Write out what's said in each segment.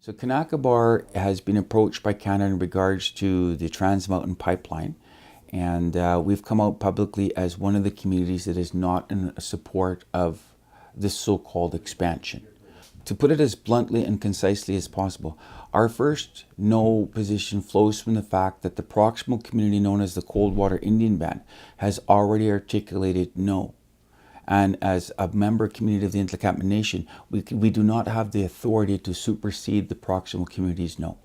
So Kanaka Bar has been approached by Canada in regards to the Transmountain pipeline, and we've come out publicly as one of the communities that is not in support of this so-called expansion. To put it as bluntly and concisely as possible, our first no position flows from the fact that the proximal community known as the Coldwater Indian Band has already articulated no. And as a member community of the Untitled Nation, we do not have the authority to supersede the proximal community's no.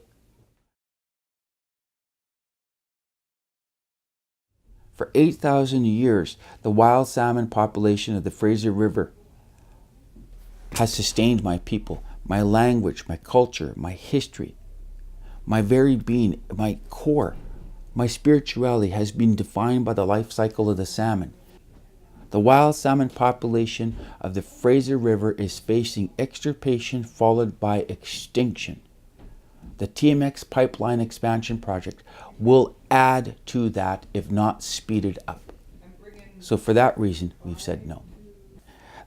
For 8,000 years, the wild salmon population of the Fraser River has sustained my people, my language, my culture, my history, my very being, my core, my spirituality has been defined by the life cycle of the salmon. The wild salmon population of the Fraser River is facing extirpation followed by extinction. The TMX pipeline expansion project will add to that, if not speed it up. So for that reason, we've said no.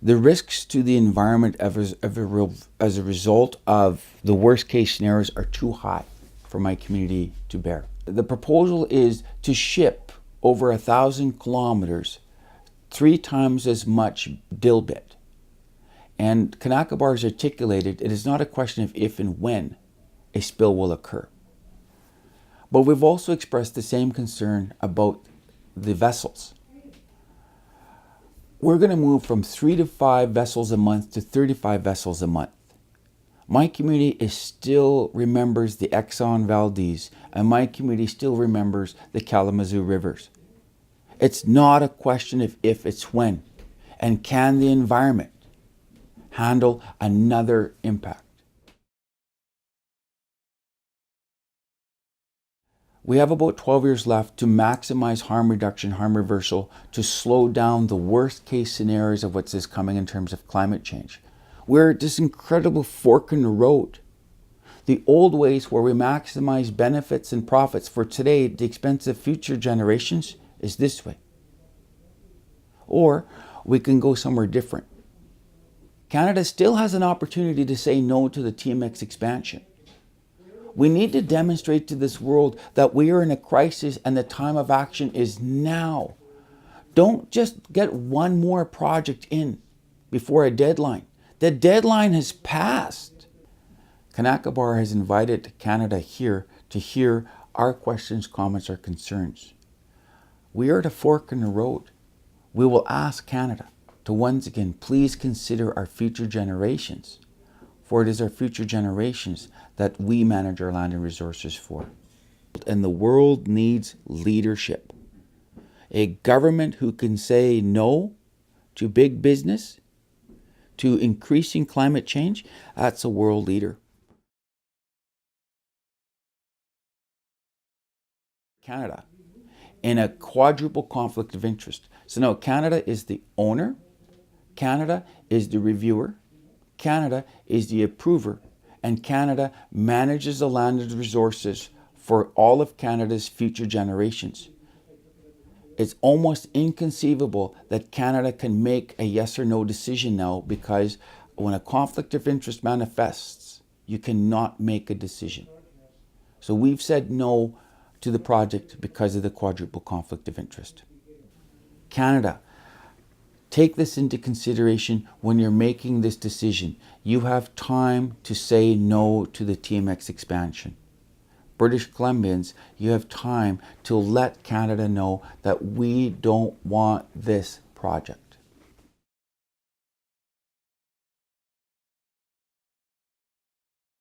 The risks to the environment as a result of the worst case scenarios are too high for my community to bear. The proposal is to ship over 1,000 kilometers 3 times as much dilbit. And Kanaka Bar has articulated it is not a question of if and when a spill will occur. But we've also expressed the same concern about the vessels. We're going to move from 3 to 5 vessels a month to 35 vessels a month. My community still remembers the Exxon Valdez, and my community still remembers the Kalamazoo rivers. It's not a question of if, it's when. And can the environment handle another impact? We have about 12 years left to maximize harm reduction, harm reversal, to slow down the worst case scenarios of what's coming in terms of climate change. We're at this incredible fork in the road. The old ways where we maximize benefits and profits for today at the expense of future generations is this way. Or we can go somewhere different. Canada still has an opportunity to say no to the TMX expansion. We need to demonstrate to this world that we are in a crisis and the time of action is now. Don't just get one more project in before a deadline. The deadline has passed. Kanaka Bar has invited Canada here to hear our questions, comments, or concerns. We are at a fork in the road. We will ask Canada to once again please consider our future generations, for it is our future generations that we manage our land and resources for. And the world needs leadership. A government who can say no to big business, to increasing climate change, that's a world leader. Canada in a quadruple conflict of interest. So now Canada is the owner, Canada is the reviewer, Canada is the approver, and Canada manages the land and resources for all of Canada's future generations. It's almost inconceivable that Canada can make a yes or no decision now, because when a conflict of interest manifests, you cannot make a decision. So we've said no to the project because of the quadruple conflict of interest. Canada, take this into consideration when you're making this decision. You have time to say no to the TMX expansion. British Columbians, you have time to let Canada know that we don't want this project.